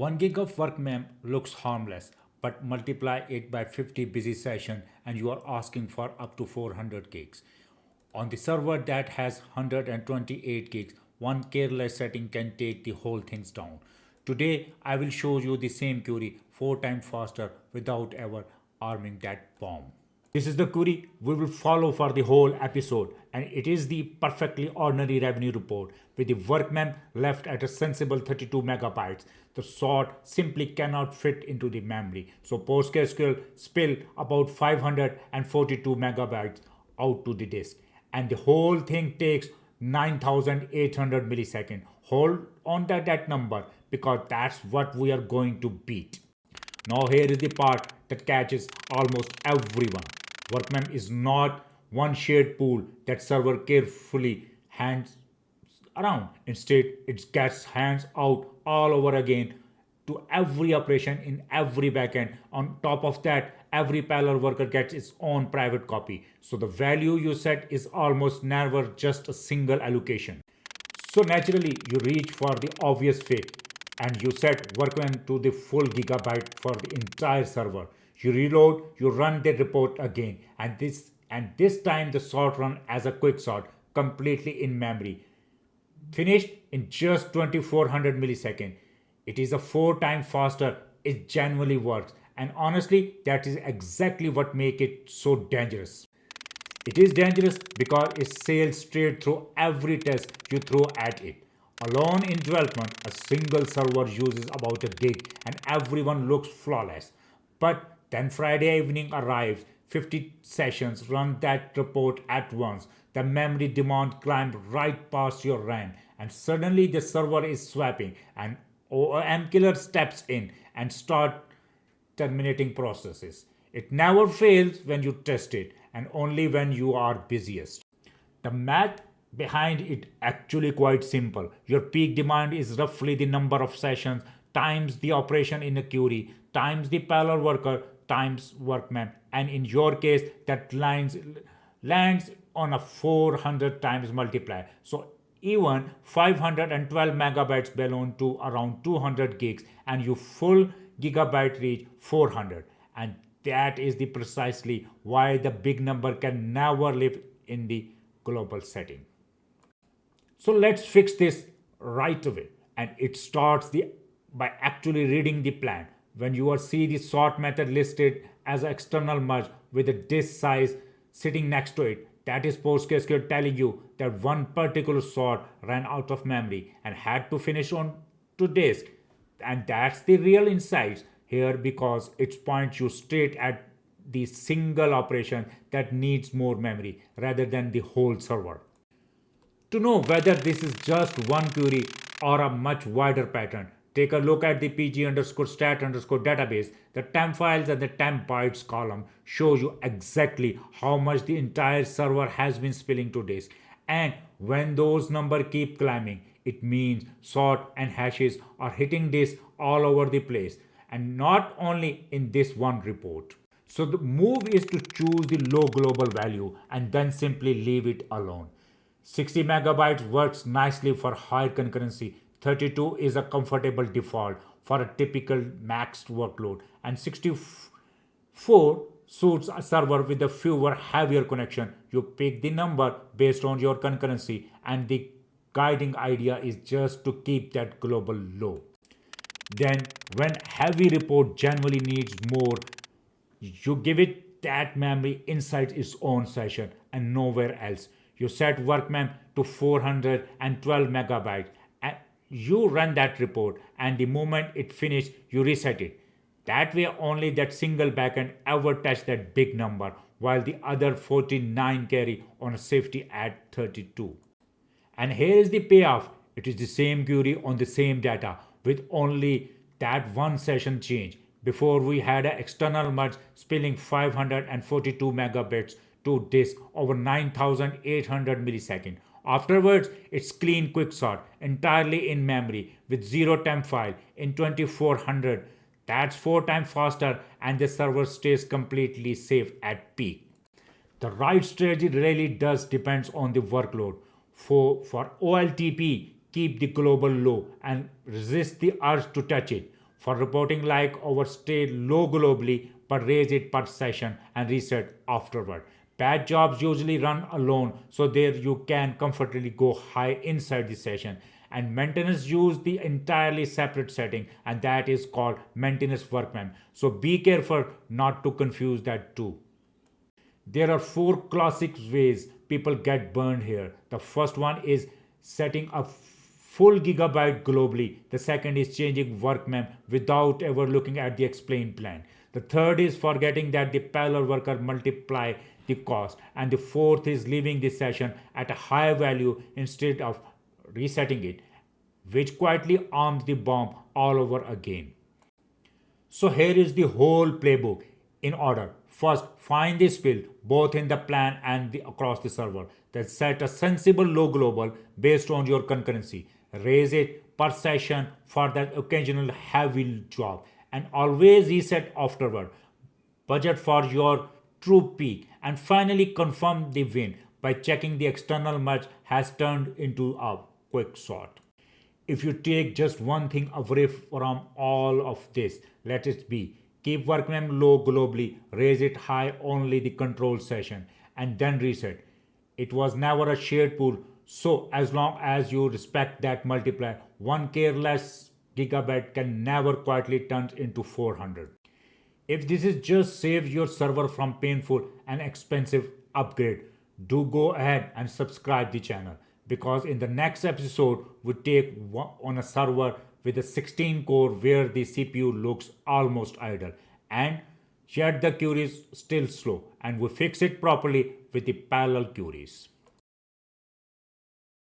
1 gig of work mem looks harmless, but multiply it by 50 busy sessions and you are asking for up to 400 gigs. On the server that has 128 gigs, one careless setting can take the whole things down. Today, I will show you the same query 4 times faster without ever arming that bomb. This is the query we will follow for the whole episode, and it is the perfectly ordinary revenue report with the work mem left at a sensible 32 megabytes. The sort simply cannot fit into the memory, so PostgresQL spill about 542 megabytes out to the disk, and the whole thing takes 9800 milliseconds. Hold on to that number because that's what we are going to beat. Now here is the part that catches almost everyone. Workmem is not one shared pool that server carefully hands around. Instead, it gets hands out all over again to every operation in every backend. On top of that, every parallel worker gets its own private copy. So the value you set is almost never just a single allocation. So naturally, you reach for the obvious fix and you set workman to the full gigabyte for the entire server. You reload, you run the report again, and this time the sort run as a quick sort, completely in memory. Finished in just 2400 milliseconds. It is a 4 times faster. It genuinely works, and honestly, that is exactly what makes it so dangerous. It is dangerous because it sails straight through every test you throw at it. Alone in development, a single server uses about a gig and everyone looks flawless. But then Friday evening arrives, 50 sessions run that report at once. The memory demand climbed right past your RAM, and suddenly the server is swapping, and OOM killer steps in and start terminating processes. It never fails when you test it, and only when you are busiest. The math behind it actually quite simple. Your peak demand is roughly the number of sessions times the operation in a query times the parallel worker times workman, and in your case that lands on a 400 times multiply. So even 512 megabytes belong to around 200 gigs and your full gigabyte reach 400, and that is the precisely why the big number can never live in the global setting. So let's fix this right away, and it starts by actually reading the plan. When you see the sort method listed as an external merge with a disk size sitting next to it, that is PostgreSQL telling you that one particular sort ran out of memory and had to finish on to disk. And that's the real insight here because it points you straight at the single operation that needs more memory rather than the whole server. To know whether this is just one query or a much wider pattern, take a look at the pg underscore stat underscore database. The temp files and the temp bytes column show you exactly how much the entire server has been spilling to disk. And when those numbers keep climbing, it means sort and hashes are hitting disk all over the place, and not only in this one report. So the move is to choose the low global value and then simply leave it alone. 60 megabytes works nicely for high concurrency. 32 is a comfortable default for a typical maxed workload, and 64 suits a server with a fewer heavier connection. You pick the number based on your concurrency, and the guiding idea is just to keep that global low. Then when heavy report generally needs more, you give it that memory inside its own session and nowhere else. You set workmem to 412 megabytes and you run that report, and the moment it finishes you reset it. That way only that single backend ever touch that big number while the other 49 carry on a safety at 32. And here is the payoff. It is the same query on the same data with only that one session change. Before we had an external merge spilling 542 megabits to disk over 9800 milliseconds. Afterwards, it's clean quicksort entirely in memory with zero temp file in 2400. That's 4 times faster, and the server stays completely safe at peak. The right strategy really does depends on the workload. For OLTP, keep the global low and resist the urge to touch it. For reporting like overstay low globally but raise it per session and reset afterward. Bad jobs usually run alone, so there you can comfortably go high inside the session. And maintenance use the entirely separate setting, and that is called maintenance workman. So be careful not to confuse that too. There are four classic ways people get burned here. The first one is setting a full gigabyte globally. The second is changing workmem without ever looking at the explained plan. The third is forgetting that the parallel worker multiply the cost. And the fourth is leaving the session at a high value instead of resetting it, which quietly arms the bomb all over again. So here is the whole playbook in order. First, find the spill both in the plan and across the server. Then set a sensible low global based on your concurrency. Raise it per session for that occasional heavy job and always reset afterward. Budget for your true peak and finally confirm the win by checking the external merge has turned into a quick sort. If you take just one thing away from all of this, let it be keep workmem low globally, raise it high only the control session, and then reset. It was never a shared pool, so as long as you respect that multiplier, one careless gigabyte can never quietly turn into 400. If this is just save your server from painful and expensive upgrade, do go ahead and subscribe the channel because in the next episode we take on a server with a 16 core where the CPU looks almost idle and yet the query is still slow and we fix it properly with the parallel queries.